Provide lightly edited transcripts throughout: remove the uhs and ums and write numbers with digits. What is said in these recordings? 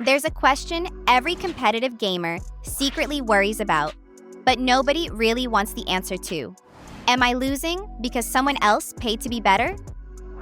There's a question every competitive gamer secretly worries about, but nobody really wants the answer to. Am I losing because someone else paid to be better?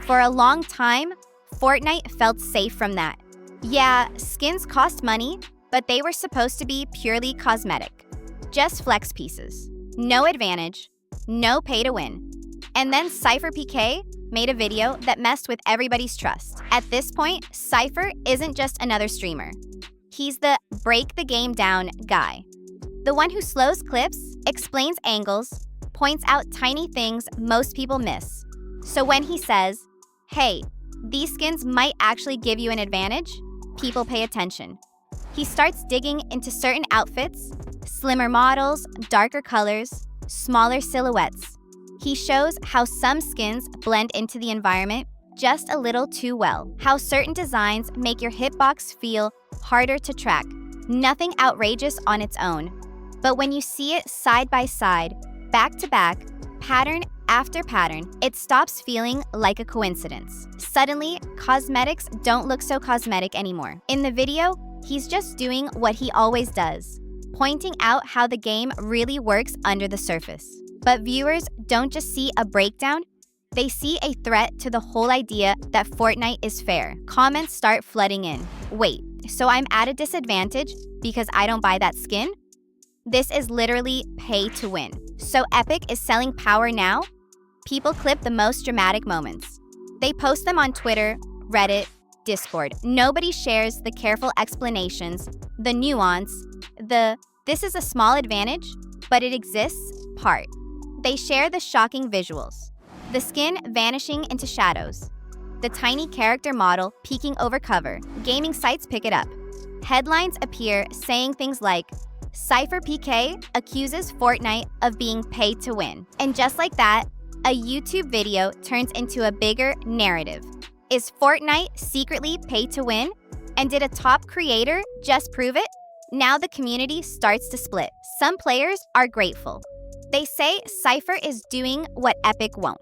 For a long time, Fortnite felt safe from that. Yeah, skins cost money, but they were supposed to be purely cosmetic. Just flex pieces. No advantage, no pay to win. And then SypherPK made a video that messed with everybody's trust. At this point, Sypher isn't just another streamer. He's the break the game down guy. The one who slows clips, explains angles, points out tiny things most people miss. So when he says, hey, these skins might actually give you an advantage, people pay attention. He starts digging into certain outfits, slimmer models, darker colors, smaller silhouettes. He shows how some skins blend into the environment just a little too well, how certain designs make your hitbox feel harder to track. Nothing outrageous on its own. But when you see it side by side, back to back, pattern after pattern, it stops feeling like a coincidence. Suddenly, cosmetics don't look so cosmetic anymore. In the video, he's just doing what he always does, pointing out how the game really works under the surface. But viewers don't just see a breakdown, they see a threat to the whole idea that Fortnite is fair. Comments start flooding in. Wait, so I'm at a disadvantage because I don't buy that skin? This is literally pay to win. So Epic is selling power now? People clip the most dramatic moments. They post them on Twitter, Reddit, Discord. Nobody shares the careful explanations, the nuance, this is a small advantage, but it exists part. They share the shocking visuals. The skin vanishing into shadows. The tiny character model peeking over cover. Gaming sites pick it up. Headlines appear saying things like, SypherPK accuses Fortnite of being paid to win. And just like that, a YouTube video turns into a bigger narrative. Is Fortnite secretly paid to win? And did a top creator just prove it? Now the community starts to split. Some players are grateful. They say Sypher is doing what Epic won't,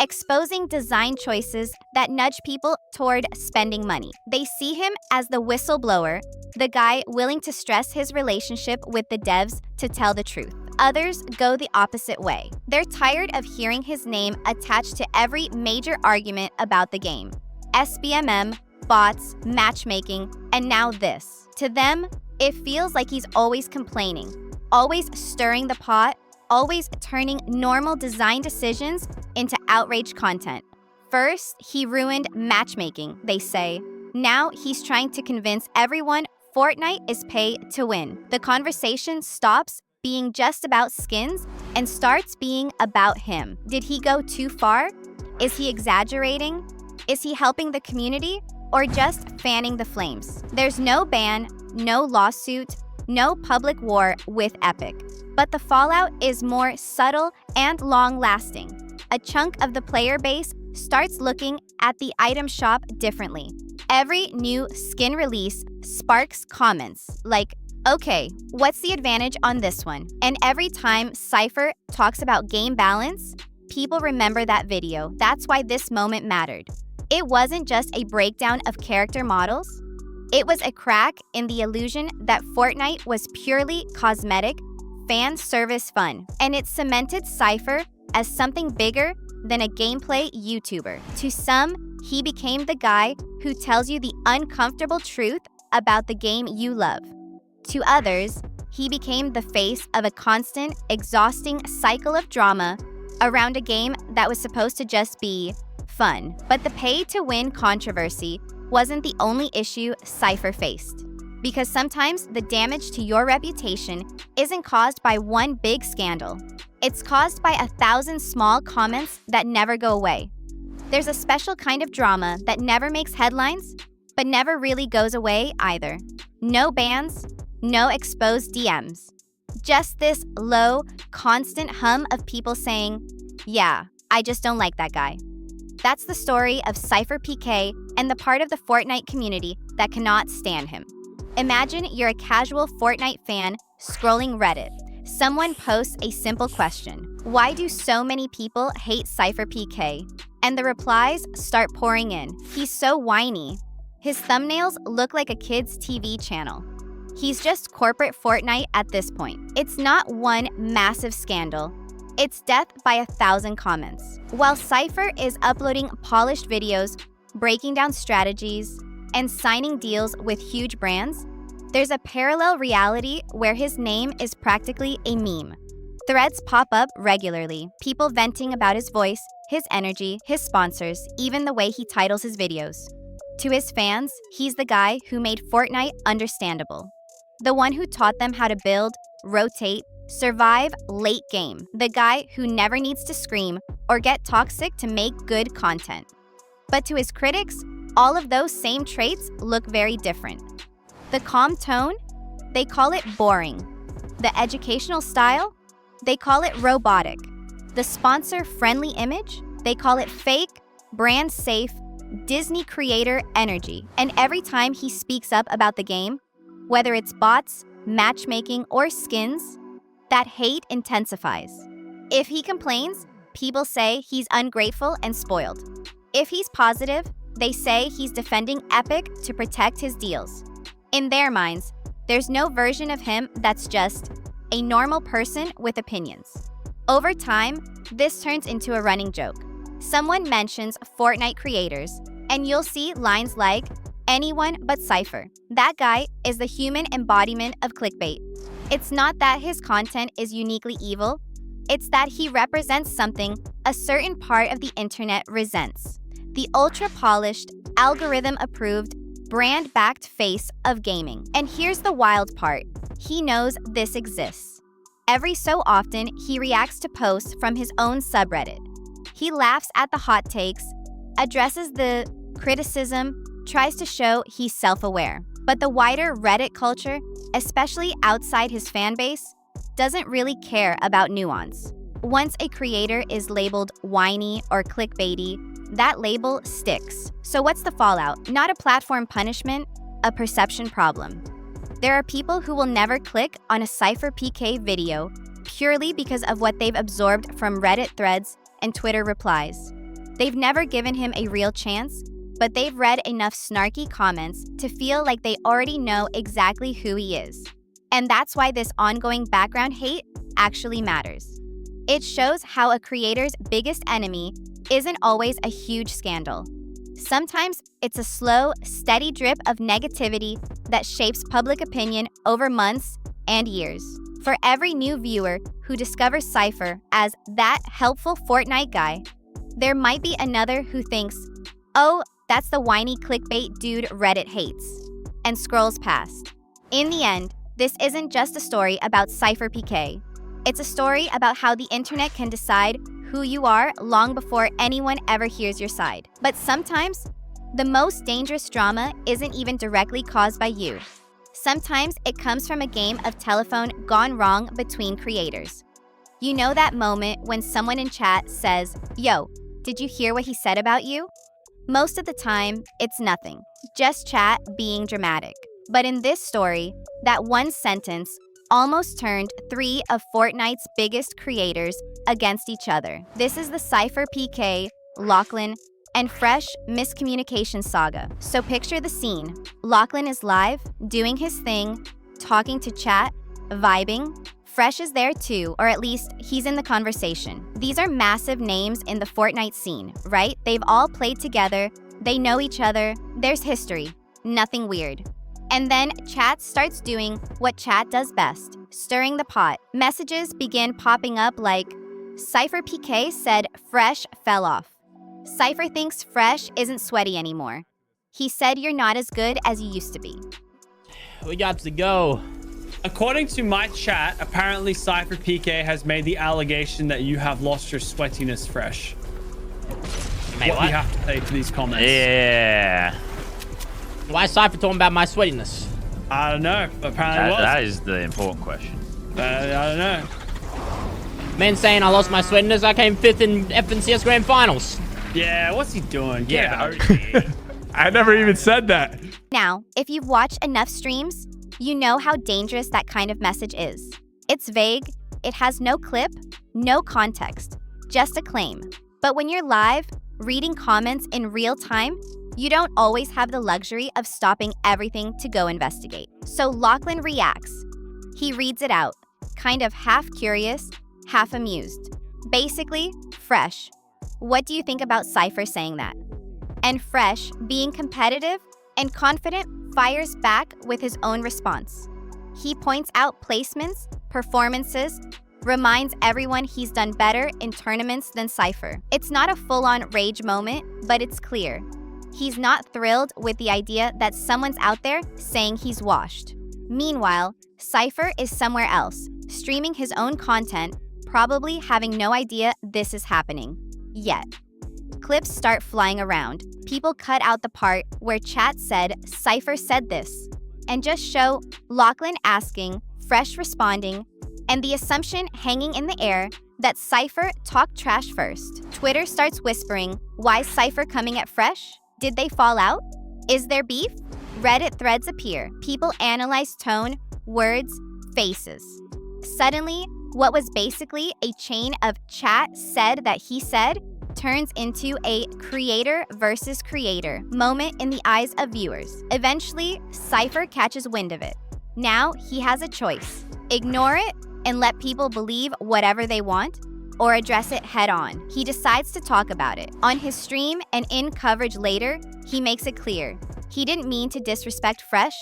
exposing design choices that nudge people toward spending money. They see him as the whistleblower, the guy willing to stress his relationship with the devs to tell the truth. Others go the opposite way. They're tired of hearing his name attached to every major argument about the game. SBMM, bots, matchmaking, and now this. To them, it feels like he's always complaining, always stirring the pot, always turning normal design decisions into outrage content. First, he ruined matchmaking, they say. Now he's trying to convince everyone Fortnite is pay to win. The conversation stops being just about skins and starts being about him. Did he go too far? Is he exaggerating? Is he helping the community or just fanning the flames? There's no ban, no lawsuit, no public war with Epic. But the fallout is more subtle and long-lasting. A chunk of the player base starts looking at the item shop differently. Every new skin release sparks comments like, okay, what's the advantage on this one? And every time Sypher talks about game balance, people remember that video. That's why this moment mattered. It wasn't just a breakdown of character models. It was a crack in the illusion that Fortnite was purely cosmetic, fan service fun, and it cemented Sypher as something bigger than a gameplay YouTuber. To some, he became the guy who tells you the uncomfortable truth about the game you love. To others, he became the face of a constant, exhausting cycle of drama around a game that was supposed to just be fun. But the pay-to-win controversy wasn't the only issue Sypher faced. Because sometimes the damage to your reputation isn't caused by one big scandal. It's caused by 1,000 small comments that never go away. There's a special kind of drama that never makes headlines, but never really goes away either. No bans, no exposed DMs. Just this low, constant hum of people saying, yeah, I just don't like that guy. That's the story of SypherPK and the part of the Fortnite community that cannot stand him. Imagine you're a casual Fortnite fan scrolling Reddit. Someone posts a simple question. Why do so many people hate SypherPK? And the replies start pouring in. He's so whiny. His thumbnails look like a kid's TV channel. He's just corporate Fortnite at this point. It's not one massive scandal. It's death by 1,000 comments. While Sypher is uploading polished videos, breaking down strategies, and signing deals with huge brands, there's a parallel reality where his name is practically a meme. Threads pop up regularly, people venting about his voice, his energy, his sponsors, even the way he titles his videos. To his fans, he's the guy who made Fortnite understandable. The one who taught them how to build, rotate, survive late game. The guy who never needs to scream or get toxic to make good content. But to his critics, all of those same traits look very different. The calm tone? They call it boring. The educational style? They call it robotic. The sponsor-friendly image? They call it fake, brand-safe, Disney creator energy. And every time he speaks up about the game, whether it's bots, matchmaking, or skins, that hate intensifies. If he complains, people say he's ungrateful and spoiled. If he's positive, they say he's defending Epic to protect his deals. In their minds, there's no version of him that's just a normal person with opinions. Over time, this turns into a running joke. Someone mentions Fortnite creators, and you'll see lines like, anyone but Sypher. That guy is the human embodiment of clickbait. It's not that his content is uniquely evil, it's that he represents something a certain part of the internet resents. The ultra-polished, algorithm-approved, brand-backed face of gaming. And here's the wild part. He knows this exists. Every so often, he reacts to posts from his own subreddit. He laughs at the hot takes, addresses the criticism, tries to show he's self-aware. But the wider Reddit culture, especially outside his fan base, doesn't really care about nuance. Once a creator is labeled whiny or clickbaity, that label sticks. So what's the fallout? Not a platform punishment, a perception problem. There are people who will never click on a SypherPK video purely because of what they've absorbed from Reddit threads and Twitter replies. They've never given him a real chance, but they've read enough snarky comments to feel like they already know exactly who he is. And that's why this ongoing background hate actually matters. It shows how a creator's biggest enemy isn't always a huge scandal. Sometimes it's a slow, steady drip of negativity that shapes public opinion over months and years. For every new viewer who discovers Sypher as that helpful Fortnite guy, there might be another who thinks, oh, that's the whiny clickbait dude Reddit hates, and scrolls past. In the end, this isn't just a story about SypherPK. It's a story about how the internet can decide who you are long before anyone ever hears your side. But sometimes, the most dangerous drama isn't even directly caused by you. Sometimes it comes from a game of telephone gone wrong between creators. You know that moment when someone in chat says, "Yo, did you hear what he said about you?" Most of the time, it's nothing, just chat being dramatic. But in this story, that one sentence almost turned 3 of Fortnite's biggest creators against each other. This is the SypherPK, Lachlan and Fresh miscommunication saga. So picture the scene. Lachlan is live, doing his thing, talking to chat, vibing. Fresh is there too, or at least he's in the conversation. These are massive names in the Fortnite scene, right? They've all played together, they know each other, there's history, nothing weird. And then chat starts doing what chat does best, stirring the pot. Messages begin popping up like, SypherPK said Fresh fell off. Sypher thinks Fresh isn't sweaty anymore. He said you're not as good as you used to be. We got to go. According to my chat, apparently SypherPK has made the allegation that you have lost your sweatiness, Fresh. Mate, what do you have to say to these comments? Yeah. Why is Sypher talking about my sweatiness? I don't know. Apparently it was. That is the important question. I don't know. Man saying I lost my sweatiness. I came 5th in FNCS Grand Finals. Yeah, what's he doing? Yeah. I never even said that. Now, if you've watched enough streams, you know how dangerous that kind of message is. It's vague, it has no clip, no context, just a claim. But when you're live, reading comments in real time, You don't always have the luxury of stopping everything to go investigate. So Lachlan reacts. He reads it out, kind of half curious, half amused. Basically, Fresh. What do you think about Cypher saying that? And Fresh, being competitive and confident, fires back with his own response. He points out placements, performances, reminds everyone he's done better in tournaments than Cypher. It's not a full-on rage moment, but it's clear. He's not thrilled with the idea that someone's out there saying he's washed. Meanwhile, Cypher is somewhere else, streaming his own content, probably having no idea this is happening. Yet. Clips start flying around. People cut out the part where chat said Cypher said this, and just show Lachlan asking, Fresh responding, and the assumption hanging in the air that Cypher talked trash first. Twitter starts whispering, why Cypher coming at Fresh? Did they fall out? Is there beef? Reddit threads appear. People analyze tone, words, faces. Suddenly, what was basically a chain of chat said that he said turns into a creator versus creator moment in the eyes of viewers. Eventually, Cypher catches wind of it. Now he has a choice. Ignore it and let people believe whatever they want, or address it head on. He decides to talk about it. On his stream and in coverage later, he makes it clear. He didn't mean to disrespect Fresh,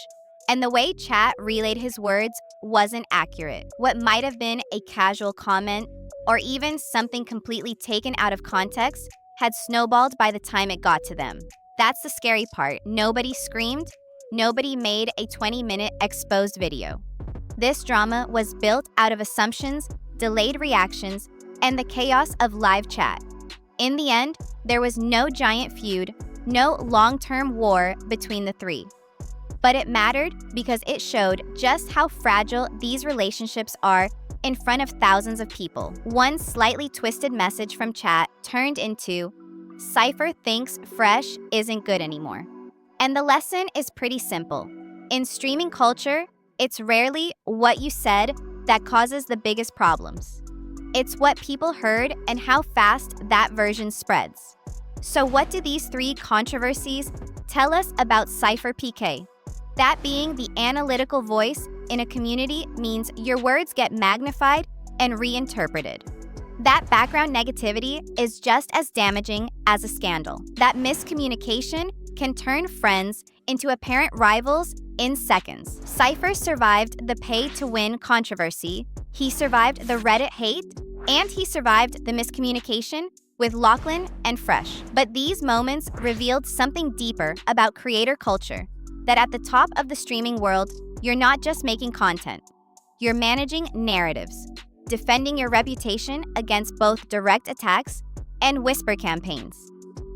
and the way chat relayed his words wasn't accurate. What might have been a casual comment or even something completely taken out of context had snowballed by the time it got to them. That's the scary part. Nobody screamed. Nobody made a 20-minute exposed video. This drama was built out of assumptions, delayed reactions, and the chaos of live chat. In the end, there was no giant feud, no long-term war between the three. But it mattered because it showed just how fragile these relationships are in front of thousands of people. One slightly twisted message from chat turned into, Cypher thinks Fresh isn't good anymore. And the lesson is pretty simple. In streaming culture, it's rarely what you said that causes the biggest problems. It's what people heard and how fast that version spreads. So what do these three controversies tell us about SypherPK? That being the analytical voice in a community means your words get magnified and reinterpreted. That background negativity is just as damaging as a scandal. That miscommunication can turn friends into apparent rivals in seconds. Cypher survived the pay-to-win controversy, he survived the Reddit hate, and he survived the miscommunication with Lachlan and Fresh. But these moments revealed something deeper about creator culture, that at the top of the streaming world, you're not just making content. You're managing narratives, defending your reputation against both direct attacks and whisper campaigns,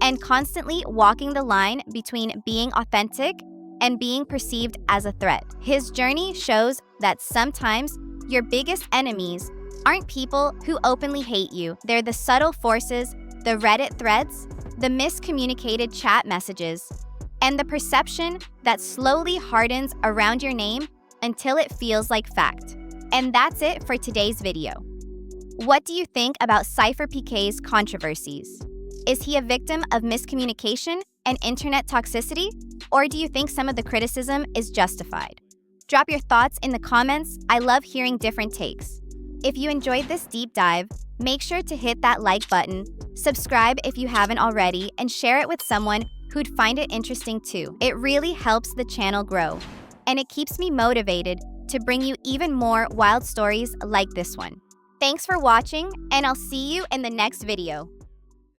and constantly walking the line between being authentic and being perceived as a threat. His journey shows that sometimes your biggest enemies aren't people who openly hate you. They're the subtle forces, the Reddit threads, the miscommunicated chat messages, and the perception that slowly hardens around your name until it feels like fact. And that's it for today's video. What do you think about SypherPK's controversies? Is he a victim of miscommunication and internet toxicity? Or do you think some of the criticism is justified? Drop your thoughts in the comments. I love hearing different takes. If you enjoyed this deep dive, make sure to hit that like button, subscribe if you haven't already, and share it with someone who'd find it interesting too. It really helps the channel grow, and it keeps me motivated to bring you even more wild stories like this one. Thanks for watching, and I'll see you in the next video.